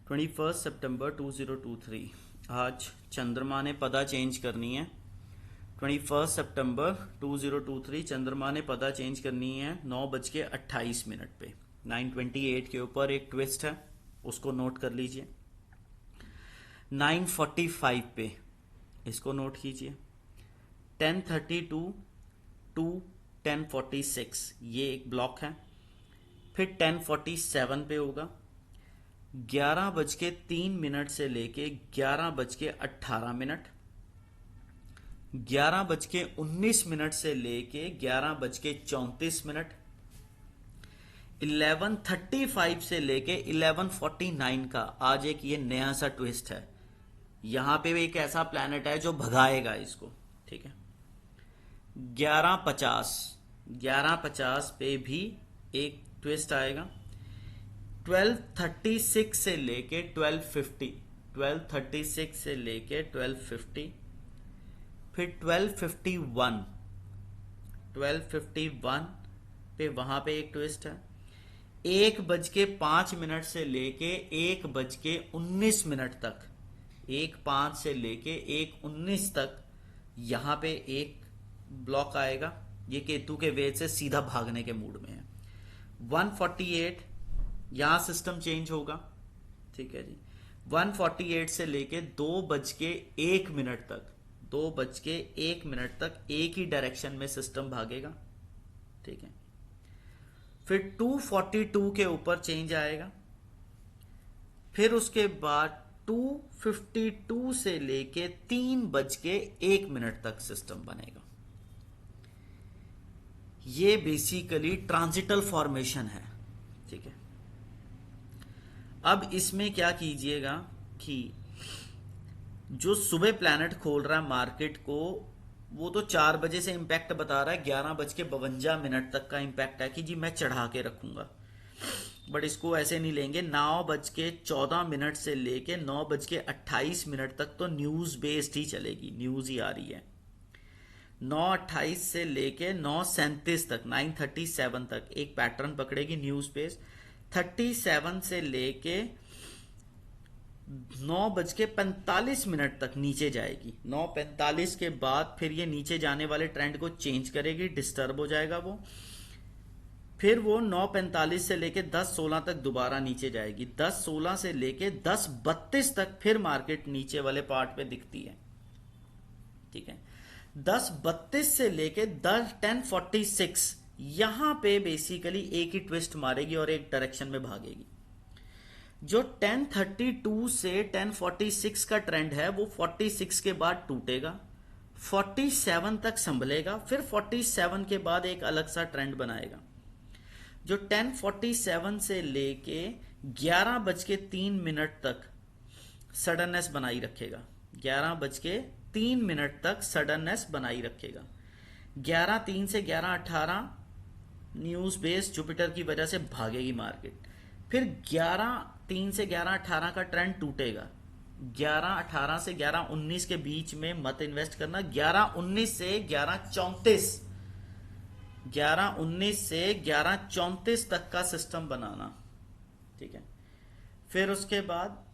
21 सितंबर 2023। आज चंद्रमा ने पदा चेंज करनी है। 21 सितंबर 2023 चंद्रमा ने पदा चेंज करनी है 9:28 पे। 9:28 के ऊपर एक ट्विस्ट है, उसको नोट कर लीजिए। 9:45 पे इसको नोट कीजिए। 10:32 टू 10:46 ये एक ब्लॉक है। फिर 10:47 पे होगा। 11:03 से लेके 11:18, 11:19 से लेके 11:34, 11:35 से लेके 11:49 का आज एक ये नया सा ट्विस्ट है। यहां पे एक ऐसा प्लैनेट है जो भगाएगा इसको, ठीक है। 11:50 पे भी एक ट्विस्ट आएगा। 12:36 से लेके 12:50, 12:36 से लेके 12:50, फिर 12:51, 12:51 पे वहां पे एक ट्विस्ट है। 1:05 से लेके 1:19 तक, 1:05 से लेके 1:19 तक यहां पे एक ब्लॉक आएगा। ये केतु के वेग से सीधा भागने के मूड में है। 1:48 यहां सिस्टम चेंज होगा, ठीक है जी। 1:48 से लेके 2:01 तक, 2:01 तक एक ही डायरेक्शन में सिस्टम भागेगा, ठीक है। फिर 2:42 के ऊपर चेंज आएगा। फिर उसके बाद 2:52 से लेके 3:01 तक सिस्टम बनेगा। ये बेसिकली ट्रांजिटल फॉर्मेशन है, ठीक है। अब इसमें क्या कीजिएगा कि जो सुबह प्लैनेट खोल रहा है मार्केट को, वो तो 4 बजे से इंपैक्ट बता रहा है, 11:52 तक का इंपैक्ट है कि जी मैं चढ़ा के रखूंगा। बट इसको ऐसे नहीं लेंगे। 9:14 से लेके 9:28 तक तो न्यूज बेस्ड ही चलेगी, न्यूज ही आ रही है। 9:28 से लेके 9:37 तक, 9:37 तक एक पैटर्न पकड़ेगी न्यूज बेस्ड। 37 से लेके 9:45 तक नीचे जाएगी। 9:45 के बाद फिर ये नीचे जाने वाले ट्रेंड को चेंज करेगी, डिस्टर्ब हो जाएगा वो। फिर वो 9:45 से लेके 10:16 तक दोबारा नीचे जाएगी। 10:16 से लेके 10:32 तक फिर मार्केट नीचे वाले पार्ट पे दिखती है, ठीक है। 10:32 से लेके 10:46 यहां पे बेसिकली एक ही ट्विस्ट मारेगी और एक डायरेक्शन में भागेगी। जो 10:32 से 10:46 का ट्रेंड है वो 46 के बाद टूटेगा, 47 तक संभलेगा, फिर 47 के बाद एक अलग सा ट्रेंड बनाएगा। जो 10:47 से लेके 11:03 तक सडननेस बनाई रखेगा, 11:03 तक सडननेस बनाई रखेगा। 11:03 से 11:18 न्यूज बेस्ड जुपिटर की वजह से भागेगी मार्केट। फिर 11:03 से 11:18 का ट्रेंड टूटेगा। 11:18 से 11:19 के बीच में मत इन्वेस्ट करना। 11:19 से 11:34, 11:19 से 11:34 तक का सिस्टम बनाना, ठीक है। फिर उसके बाद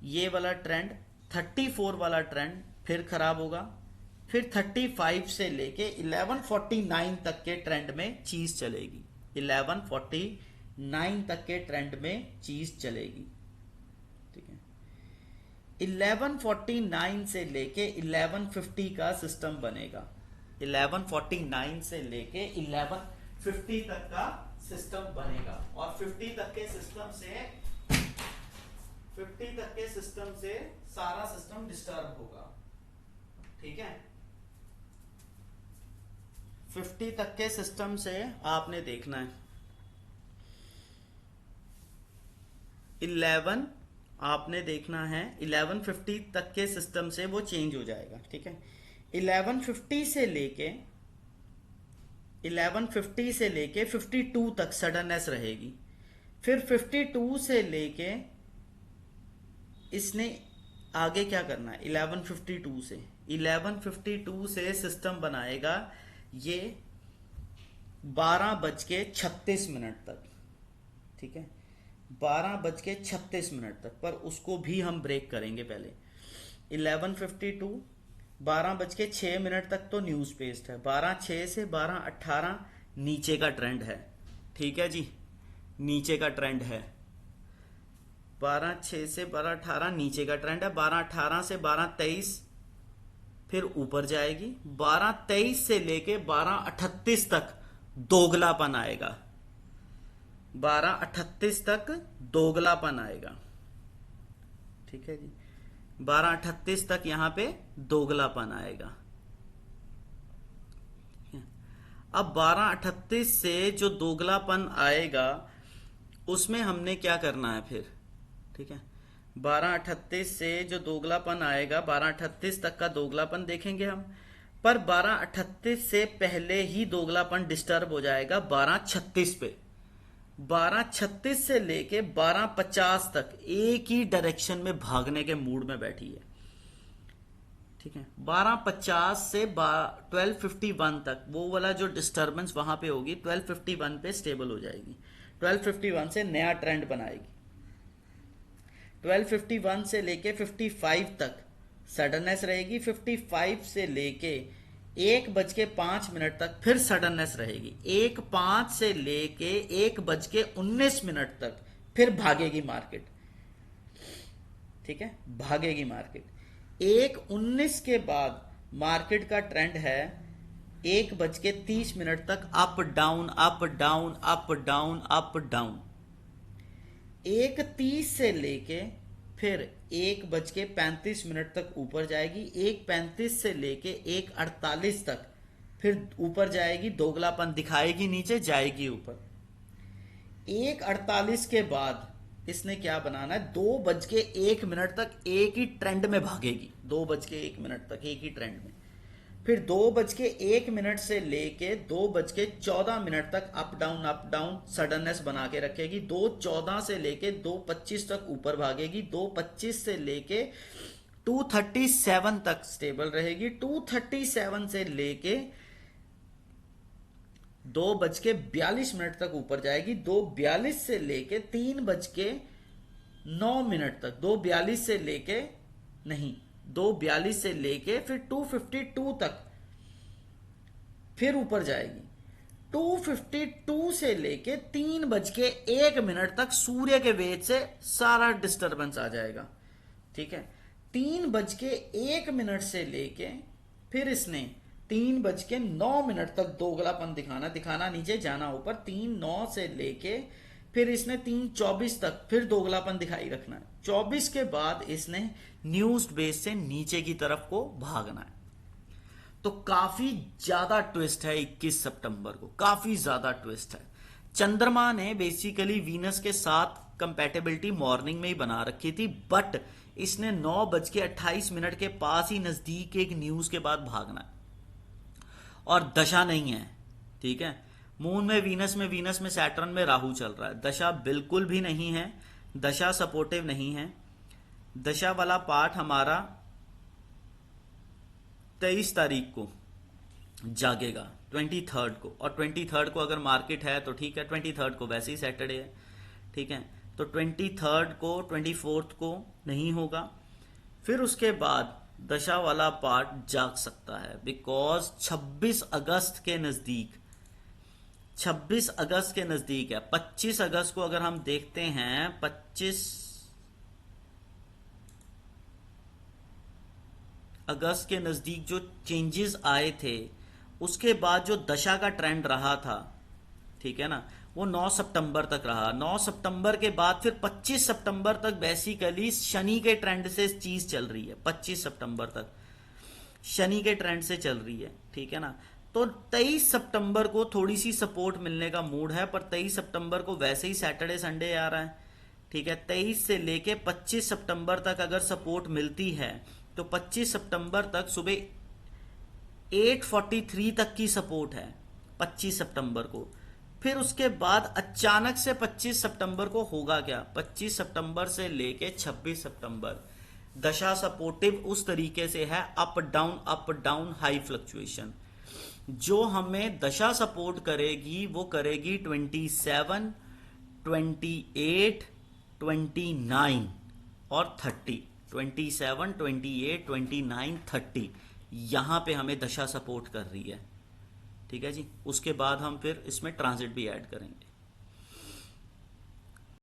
ये वाला ट्रेंड 34 वाला ट्रेंड फिर खराब होगा। फिर 35 से लेके 11:49 तक के ट्रेंड में चीज चलेगी। 11:49 तक के ट्रेंड में चीज चलेगी, ठीक है। 11:49 से लेके 11:50 का सिस्टम बनेगा। 11:49 से लेके 11:50 तक का सिस्टम बनेगा। और 50 तक के सिस्टम से सारा सिस्टम डिस्टर्ब होगा, ठीक है। 50 तक के सिस्टम से आपने देखना है 11, आपने देखना है 11:50 तक के सिस्टम से वो चेंज हो जाएगा, ठीक है। 11:50 से लेके 52 तक सडननेस रहेगी। फिर 52 से लेके इसने आगे क्या करना है, 11:52 से सिस्टम बनाएगा ये 12:36 तक, ठीक है। 12:36 तक, पर उसको भी हम ब्रेक करेंगे पहले। 11:52, 12:06 तक तो न्यूज पेस्ट है। 12:06 से 12:18 नीचे का ट्रेंड है। ठीक है जी, नीचे का ट्रेंड है। 12:06 से 12:18 नीचे का ट्रेंड है। 12:18 से 12:23 फिर ऊपर जाएगी। 12:23 से लेके 12:38 तक दोगलापन आएगा। 12:38 तक दोगलापन आएगा। ठीक है जी, 12:38 तक यहां पे दोगलापन आएगा। अब 12:38 से जो दोगलापन आएगा उसमें हमने क्या करना है फिर। ठीक है, 12:38 से जो दोगलापन आएगा, 12:38 तक का दोगलापन देखेंगे हम। पर 12:38 से पहले ही दोगलापन डिस्टर्ब हो जाएगा 12:36 पे। 12:36 से लेके 12:50 तक एक ही डायरेक्शन में भागने के मूड में बैठी है। ठीक है, 12:50 से 12:51 तक वो वाला जो डिस्टर्बेंस वहां पे होगी 12:51 पे स्टेबल हो जाएगी। 12:51 से नया ट्रेंड बनाएगी। 12:51 से लेके 55 तक सडननेस रहेगी। 55 से लेके 1:05 तक फिर सडननेस रहेगी। 1:05 से लेके 1:19 तक फिर भागेगी मार्केट। ठीक है, भागेगी मार्केट। 1:19 के बाद मार्केट का ट्रेंड है 1:30 तक up down up down up down up down. 1:30 से लेके फिर 1:35 तक ऊपर जाएगी। 1:35 से लेके 1:48 तक फिर ऊपर जाएगी, दोगलापन दिखाएगी, नीचे जाएगी ऊपर। 1:48 के बाद इसने क्या बनाना है, 2:01 तक एक ही ट्रेंड में भागेगी। 2:01 तक एक ही ट्रेंड में। फिर 2:01 से लेके 2:14 तक अप डाउन सडननेस बना के रखेगी। 2:14 से लेके 2:25 तक ऊपर भागेगी। 2:25 से लेके 2:37 तक स्टेबल रहेगी। 2:37 से लेके 2:42 तक ऊपर जाएगी। 2:42 से लेके 3:09 तक, 2:42 से लेके नहीं 2:42 से लेके फिर 2:52 तक फिर ऊपर जाएगी। 2:52 से लेके 3:01 तक सूर्य के वेग से सारा डिस्टरबेंस आ जाएगा। ठीक है, 3:01 से लेके फिर इसने 3:09 तक दोगलापन दिखाना नीचे जाना ऊपर। 3:09 से लेके फिर इसने 3:24 तक फिर दोगलापन दिखाई रखना है। 24 के बाद इसने न्यूज बेस से नीचे की तरफ को भागना है। तो काफी ज्यादा ट्विस्ट है 21 सितंबर को, काफी ज्यादा ट्विस्ट है। चंद्रमा ने बेसिकली वीनस के साथ कंपैटिबिलिटी मॉर्निंग में ही बना रखी थी, बट इसने 9:28 के पास ही नजदीक एक न्यूज के बाद भागना है और दशा नहीं है। ठीक है, मून में वीनस में सैटर्न में राहु चल रहा है। दशा बिल्कुल भी नहीं है, दशा सपोर्टिव नहीं है। दशा वाला पार्ट हमारा 23 तारीख को जागेगा, 23 को। और 23 को अगर मार्केट है तो ठीक है, 23 को वैसे ही सैटरडे है। ठीक है, तो 23 को 24 को नहीं होगा। फिर उसके बाद दशा वाला पार्ट जाग सकता है, बिकॉज 26 अगस्त के नजदीक, 26 अगस्त के नजदीक है। 25 अगस्त को अगर हम देखते हैं, 25 अगस्त के नजदीक जो चेंजेस आए थे, उसके बाद जो दशा का ट्रेंड रहा था, ठीक है ना, वो 9 सितंबर तक रहा। 9 सितंबर के बाद फिर 25 सितंबर तक बेसिकली शनि के ट्रेंड से चीज चल रही है। 25 सितंबर तक शनि के ट्रेंड से चल रही है। ठीक है ना, तो 23 सितंबर को थोड़ी सी सपोर्ट मिलने का मूड है, पर 23 सितंबर को वैसे ही सैटरडे संडे आ रहा है। ठीक है, 23 से लेके 25 सितंबर तक अगर सपोर्ट मिलती है तो 25 सितंबर तक सुबह 8:43 तक की सपोर्ट है 25 सितंबर को। फिर उसके बाद अचानक से 25 सितंबर को होगा क्या, 25 सितंबर से लेके 26 सितंबर दशा सपोर्टिव उस तरीके से है, अप डाउन हाई फ्लक्चुएशन। जो हमें दशा सपोर्ट करेगी वो करेगी 27, 28, 29 और 30, 27, 28, 29, 30 यहाँ पे हमें दशा सपोर्ट कर रही है। ठीक है जी, उसके बाद हम फिर इसमें ट्रांजिट भी ऐड करेंगे।